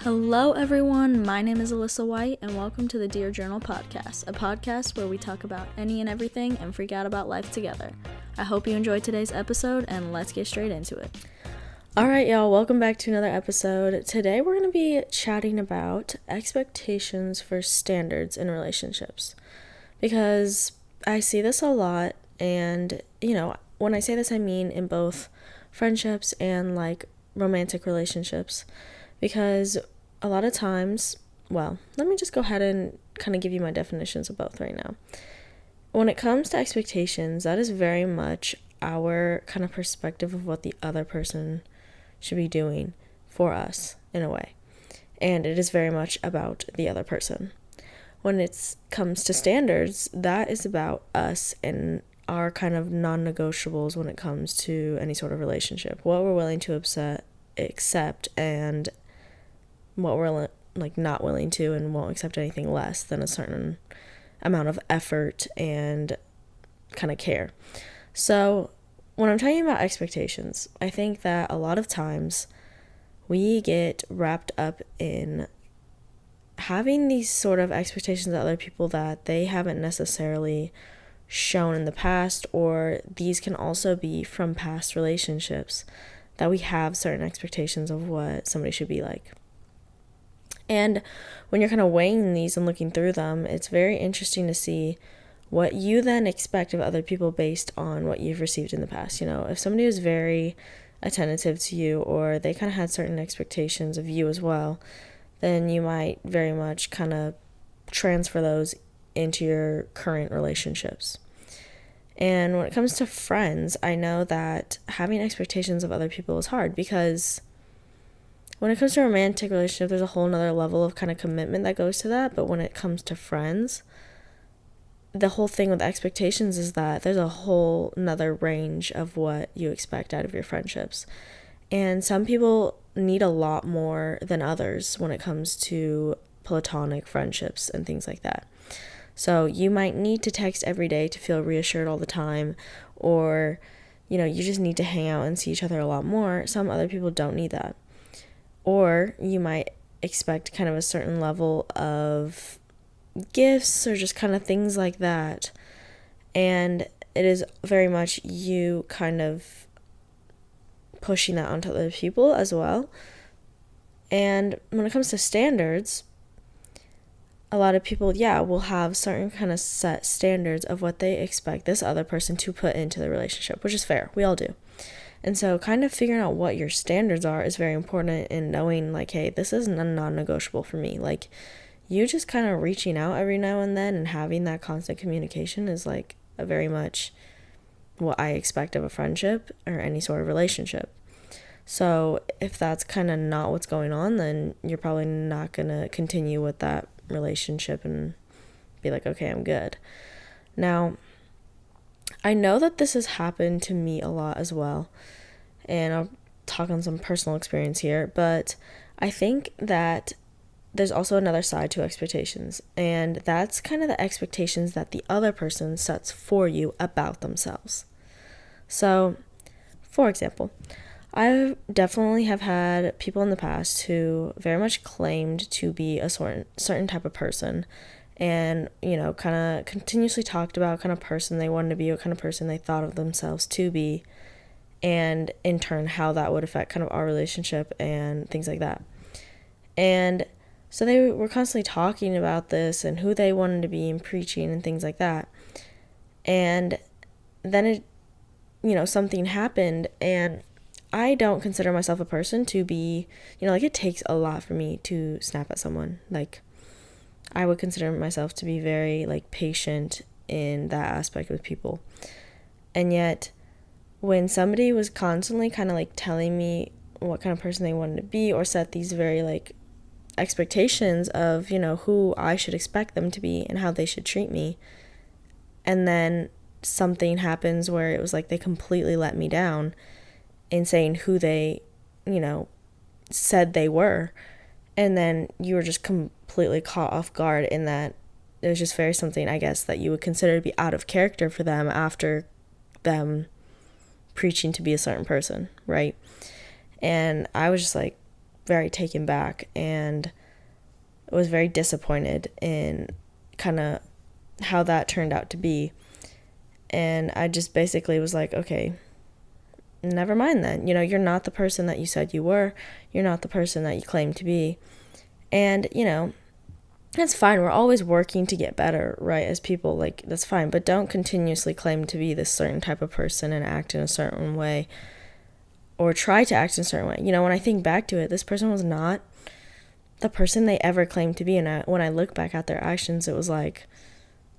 Hello everyone, my name is Alyssa White and welcome to the Dear Journal podcast, a podcast where we talk about any and everything and freak out about life together. I hope you enjoyed today's episode and let's get straight into it. Alright y'all, welcome back to another episode. Today we're going to be chatting about expectations for standards in relationships because I see this a lot and, when I say this I mean in both friendships and romantic relationships. Because a lot of times, let me just go ahead and kind of give you my definitions of both right now. When it comes to expectations, that is very much our kind of perspective of what the other person should be doing for us in a way. And it is very much about the other person. When it comes to standards, that is about us and our kind of non-negotiables when it comes to any sort of relationship. What we're willing to accept and what we're not willing to and won't accept anything less than a certain amount of effort and kind of care. So when I'm talking about expectations, I think that a lot of times we get wrapped up in having these sort of expectations of other people that they haven't necessarily shown in the past, or these can also be from past relationships that we have certain expectations of what somebody should be like. And when you're kind of weighing these and looking through them, it's very interesting to see what you then expect of other people based on what you've received in the past. If somebody was very attentive to you or they kind of had certain expectations of you as well, then you might very much kind of transfer those into your current relationships. And when it comes to friends, I know that having expectations of other people is hard because when it comes to a romantic relationship, there's a whole nother level of kind of commitment that goes to that. But when it comes to friends, the whole thing with expectations is that there's a whole nother range of what you expect out of your friendships. And some people need a lot more than others when it comes to platonic friendships and things like that. So you might need to text every day to feel reassured all the time, or, you just need to hang out and see each other a lot more. Some other people don't need that. Or you might expect kind of a certain level of gifts or just kind of things like that. And it is very much you kind of pushing that onto other people as well. And when it comes to standards, a lot of people, will have certain kind of set standards of what they expect this other person to put into the relationship, which is fair. We all do. And so kind of figuring out what your standards are is very important in knowing hey, this is a non-negotiable for me. You just kind of reaching out every now and then and having that constant communication is a very much what I expect of a friendship or any sort of relationship. So if that's kind of not what's going on, then you're probably not going to continue with that relationship and be okay, I'm good. Now, I know that this has happened to me a lot as well, and I'll talk on some personal experience here, but I think that there's also another side to expectations, and that's kind of the expectations that the other person sets for you about themselves. So, for example, I definitely have had people in the past who very much claimed to be a certain type of person and, kind of continuously talked about kind of person they wanted to be, what kind of person they thought of themselves to be, and in turn how that would affect kind of our relationship and things like that. And so they were constantly talking about this and who they wanted to be and preaching and things like that. And then it, something happened, and I don't consider myself a person to be, it takes a lot for me to snap at someone. I would consider myself to be very, patient in that aspect with people. And yet, when somebody was constantly kind of, telling me what kind of person they wanted to be or set these very, expectations of, who I should expect them to be and how they should treat me, and then something happens where it was they completely let me down in saying who they, said they were, and then you were just completely caught off guard in that it was just very something, I guess, that you would consider to be out of character for them after them preaching to be a certain person, right? And I was just very taken back and was very disappointed in kind of how that turned out to be. And I just basically was like, okay, never mind then. You're not the person that you said you were. You're not the person that you claimed to be. And, that's fine. We're always working to get better, right? As people, like, that's fine. But don't continuously claim to be this certain type of person and act in a certain way, or try to act in a certain way. When I think back to it, this person was not the person they ever claimed to be. And when I look back at their actions, it was like,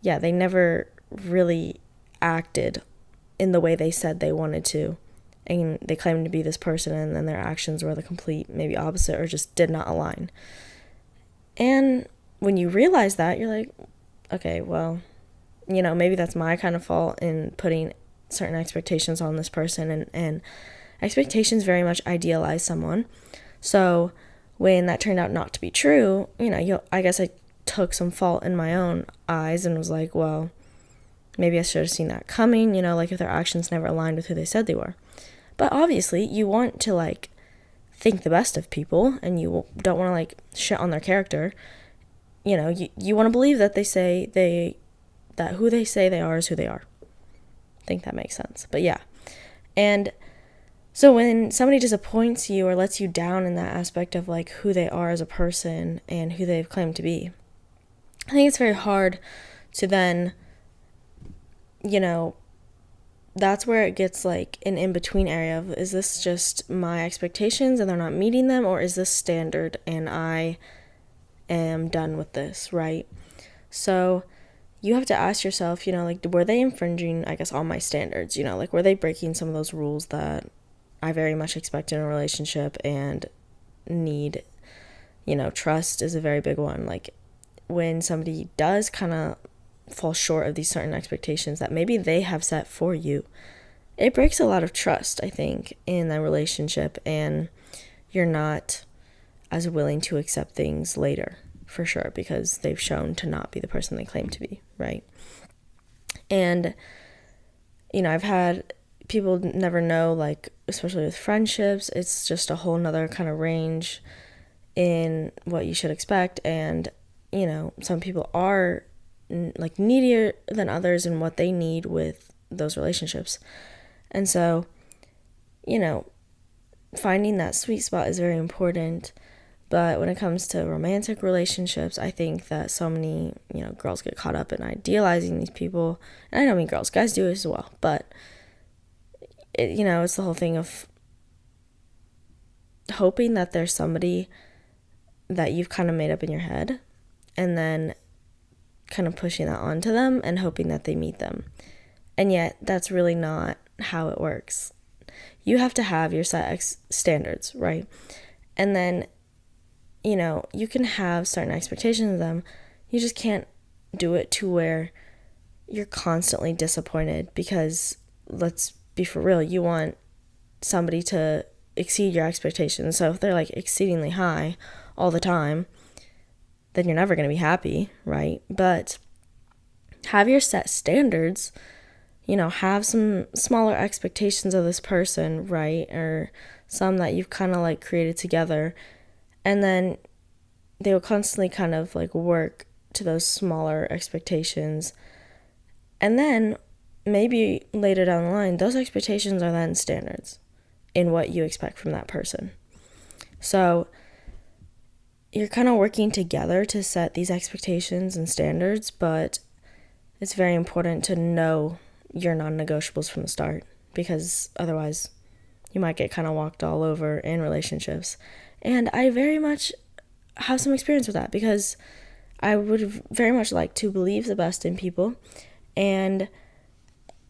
yeah, they never really acted in the way they said they wanted to. And they claimed to be this person, and then their actions were the complete, maybe opposite, or just did not align. And when you realize that, you're like, okay, well, maybe that's my kind of fault in putting certain expectations on this person, and expectations very much idealize someone. So when that turned out not to be true, I guess I took some fault in my own eyes and was like, well, maybe I should have seen that coming, like if their actions never aligned with who they said they were. But obviously you want to like think the best of people, and you don't want to like shit on their character. You want to believe that that who they say they are is who they are. I think that makes sense. But yeah. And so when somebody disappoints you or lets you down in that aspect of like who they are as a person and who they've claimed to be, I think it's very hard to then, that's where it gets like an in-between area of, is this just my expectations and they're not meeting them, or is this standard and I am done with this, right? So you have to ask yourself, like, were they infringing, I guess, all my standards? Like, were they breaking some of those rules that I very much expect in a relationship and need? Trust is a very big one. Like, when somebody does kind of fall short of these certain expectations that maybe they have set for you, it breaks a lot of trust, I think, in that relationship, and you're not as willing to accept things later, for sure, because they've shown to not be the person they claim to be, right? And, I've had people never know, like, especially with friendships, it's just a whole nother kind of range in what you should expect. And, some people are, like, needier than others in what they need with those relationships. And so, finding that sweet spot is very important. But when it comes to romantic relationships, I think that so many, girls get caught up in idealizing these people. And I don't mean girls, guys do it as well. But, it's the whole thing of hoping that there's somebody that you've kind of made up in your head, and then kind of pushing that onto them and hoping that they meet them. And yet, that's really not how it works. You have to have your set standards, right? And then, you can have certain expectations of them. You just can't do it to where you're constantly disappointed, because let's be for real, you want somebody to exceed your expectations. So if they're like exceedingly high all the time, then you're never going to be happy, right? But have your set standards, have some smaller expectations of this person, right? Or some that you've kind of like created together. And then they will constantly kind of like work to those smaller expectations. And then maybe later down the line, those expectations are then standards in what you expect from that person. So you're kind of working together to set these expectations and standards, but it's very important to know your non-negotiables from the start, because otherwise you might get kind of walked all over in relationships. And I very much have some experience with that, because I would very much like to believe the best in people, and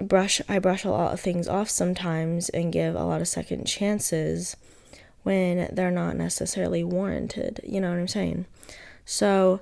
I brush a lot of things off sometimes and give a lot of second chances when they're not necessarily warranted. You know what I'm saying? So,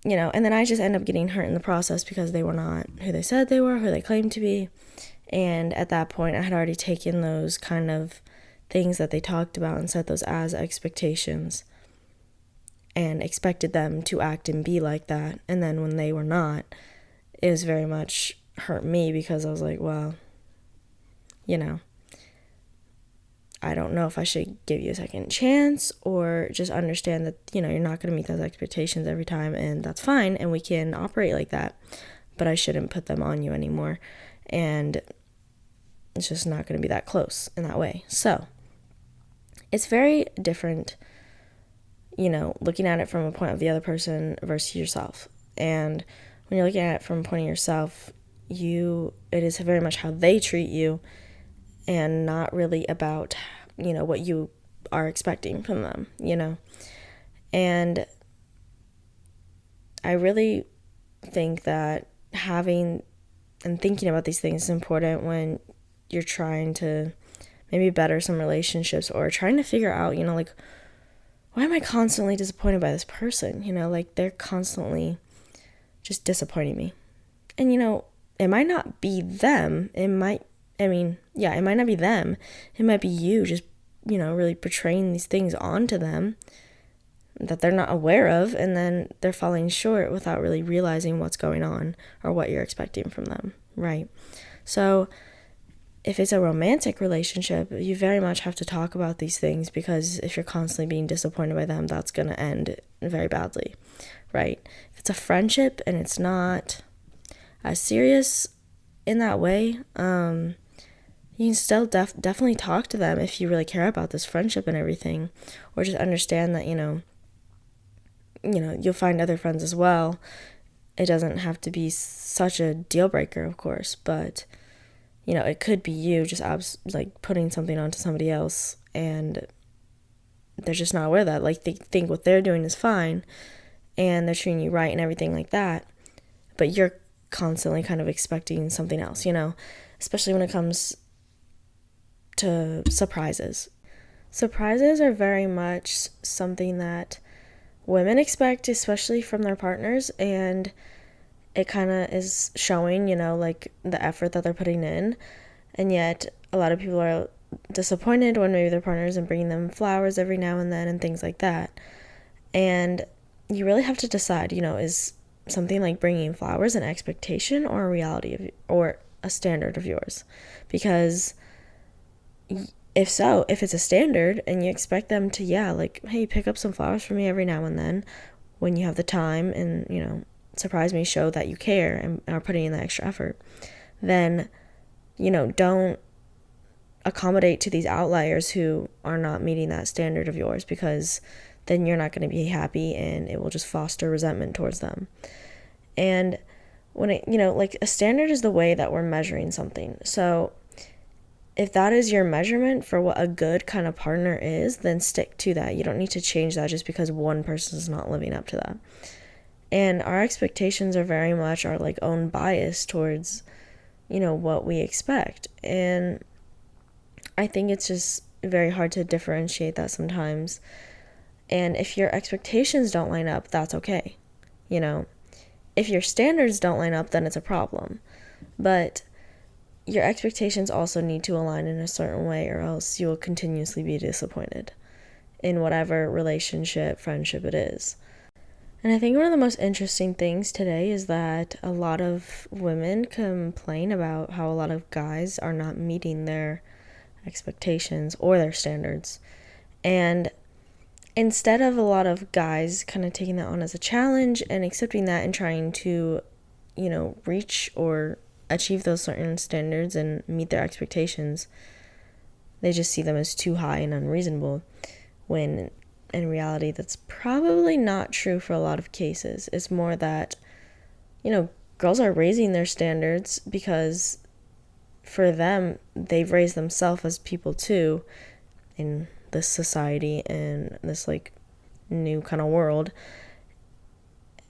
and then I just end up getting hurt in the process because they were not who they said they were, who they claimed to be. And at that point, I had already taken those kind of things that they talked about and set those as expectations and expected them to act and be like that. And then when they were not, it was very much hurt me, because I was like, well, I don't know if I should give you a second chance or just understand that, you're not going to meet those expectations every time, and that's fine, and we can operate like that, but I shouldn't put them on you anymore, and it's just not going to be that close in that way. So it's very different, looking at it from a point of the other person versus yourself. And when you're looking at it from a point of yourself, it is very much how they treat you and not really about, what you are expecting from them, And I really think that having and thinking about these things is important when you're trying to maybe better some relationships or trying to figure out, like, why am I constantly disappointed by this person? Like, they're constantly just disappointing me. And, it might not be them. It might not be them. It might be you just, really portraying these things onto them that they're not aware of, and then they're falling short without really realizing what's going on or what you're expecting from them, right? So if it's a romantic relationship, you very much have to talk about these things, because if you're constantly being disappointed by them, that's going to end very badly, right? If it's a friendship and it's not as serious in that way, you can still definitely talk to them if you really care about this friendship and everything, or just understand that, you'll find other friends as well. It doesn't have to be such a deal breaker, of course, but it could be you just putting something onto somebody else, and they're just not aware of that. Like, they think what they're doing is fine, and they're treating you right and everything like that, but you're constantly kind of expecting something else, especially when it comes to surprises. Surprises are very much something that women expect, especially from their partners, and it kind of is showing, like, the effort that they're putting in, and yet a lot of people are disappointed when maybe their partner isn't bringing them flowers every now and then and things like that. And you really have to decide, is something like bringing flowers an expectation or a reality or a standard of yours? Because if it's a standard and you expect them to, hey, pick up some flowers for me every now and then when you have the time, and, surprise me, show that you care and are putting in the extra effort, then, don't accommodate to these outliers who are not meeting that standard of yours, because then you're not going to be happy and it will just foster resentment towards them. And when like, a standard is the way that we're measuring something. So if that is your measurement for what a good kind of partner is, then stick to that. You don't need to change that just because one person is not living up to that. And our expectations are very much our, like, own bias towards, what we expect. And I think it's just very hard to differentiate that sometimes. And if your expectations don't line up, that's okay. If your standards don't line up, then it's a problem. But your expectations also need to align in a certain way, or else you will continuously be disappointed in whatever relationship, friendship it is. And I think one of the most interesting things today is that a lot of women complain about how a lot of guys are not meeting their expectations or their standards. And instead of a lot of guys kind of taking that on as a challenge and accepting that and trying to, reach or achieve those certain standards and meet their expectations, they just see them as too high and unreasonable, when in reality that's probably not true for a lot of cases. It's more that, girls are raising their standards because for them, they've raised themselves as people too in this society and this, like, new kind of world.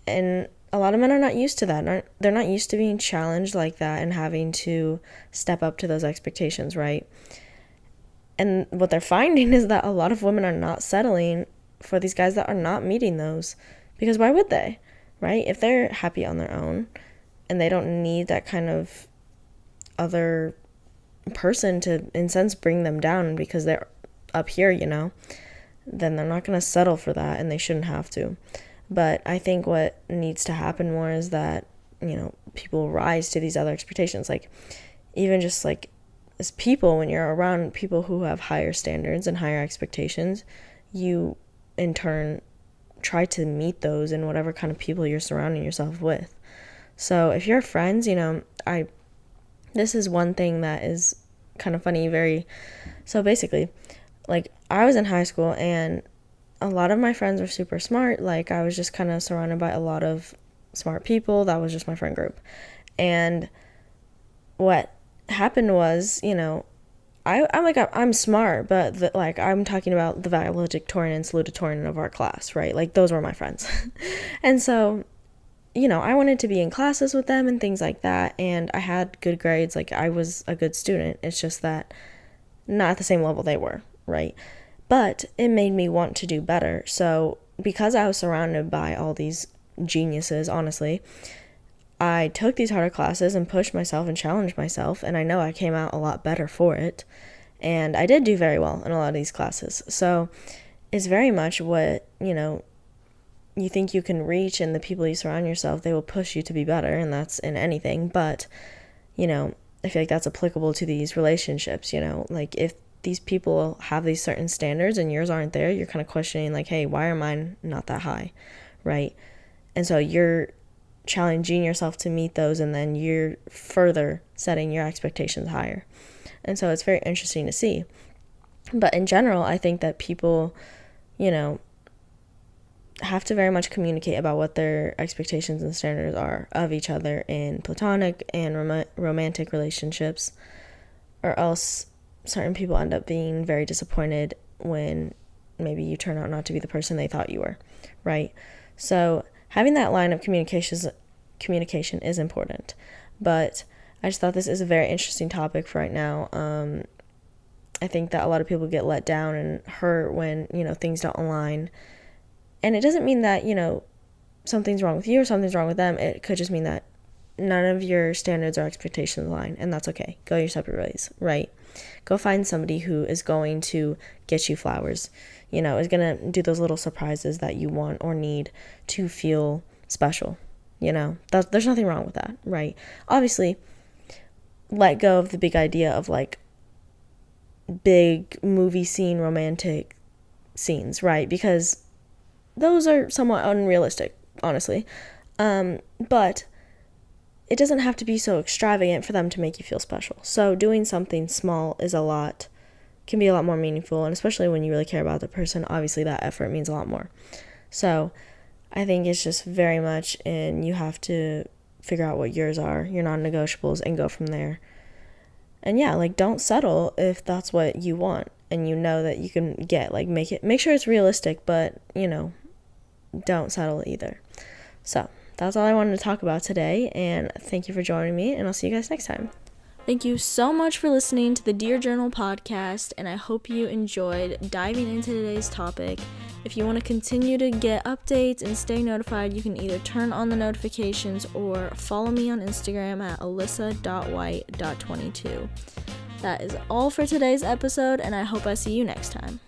And a lot of men are not used to that. They're not used to being challenged like that and having to step up to those expectations, right? And what they're finding is that a lot of women are not settling for these guys that are not meeting those, because why would they, right? If they're happy on their own and they don't need that kind of other person to, in a sense, bring them down because they're up here, then they're not going to settle for that, and they shouldn't have to. But I think what needs to happen more is that, people rise to these other expectations. Like, even just, like, as people, when you're around people who have higher standards and higher expectations, you in turn try to meet those in whatever kind of people you're surrounding yourself with. So if you're friends, this is one thing that is kind of funny, so basically, like, I was in high school and a lot of my friends were super smart. Like, I was just kind of surrounded by a lot of smart people. That was just my friend group. And what happened was, I'm smart, but I'm talking about the valedictorian and salutatorian of our class, right? Like, those were my friends. And so, I wanted to be in classes with them and things like that, and I had good grades. Like, I was a good student. It's just that not at the same level they were, right? But it made me want to do better. So because I was surrounded by all these geniuses, honestly, I took these harder classes and pushed myself and challenged myself, and I know I came out a lot better for it. And I did do very well in a lot of these classes. So it's very much what, you think you can reach, and the people you surround yourself, they will push you to be better, and that's in anything. But, I feel like that's applicable to these relationships, like if these people have these certain standards and yours aren't there, you're kind of questioning, like, hey, why are mine not that high, right? And so you're challenging yourself to meet those, and then you're further setting your expectations higher. And so it's very interesting to see. But in general, I think that people, have to very much communicate about what their expectations and standards are of each other in platonic and romantic relationships, or else certain people end up being very disappointed when maybe you turn out not to be the person they thought you were, right? So having that line of communication is important. But I just thought this is a very interesting topic for right now. I think that a lot of people get let down and hurt when, things don't align. And it doesn't mean that, something's wrong with you or something's wrong with them. It could just mean that none of your standards or expectations align, and that's okay. Go your separate ways, right? Go find somebody who is going to get you flowers, is going to do those little surprises that you want or need to feel special, There's nothing wrong with that, right? Obviously, let go of the big idea of, like, big movie scene romantic scenes, right? Because those are somewhat unrealistic, honestly. But it doesn't have to be so extravagant for them to make you feel special. So doing something small can be a lot more meaningful, and especially when you really care about the person, obviously that effort means a lot more. So I think it's just very much, and you have to figure out what yours are, your non-negotiables, and go from there. And yeah, like, don't settle if that's what you want and that you can get. Like, make sure it's realistic, but, don't settle either. So that's all I wanted to talk about today, and thank you for joining me, and I'll see you guys next time. Thank you so much for listening to the Dear Journal podcast, and I hope you enjoyed diving into today's topic. If you want to continue to get updates and stay notified, you can either turn on the notifications or follow me on Instagram at alyssa.white.22. That is all for today's episode, and I hope I see you next time.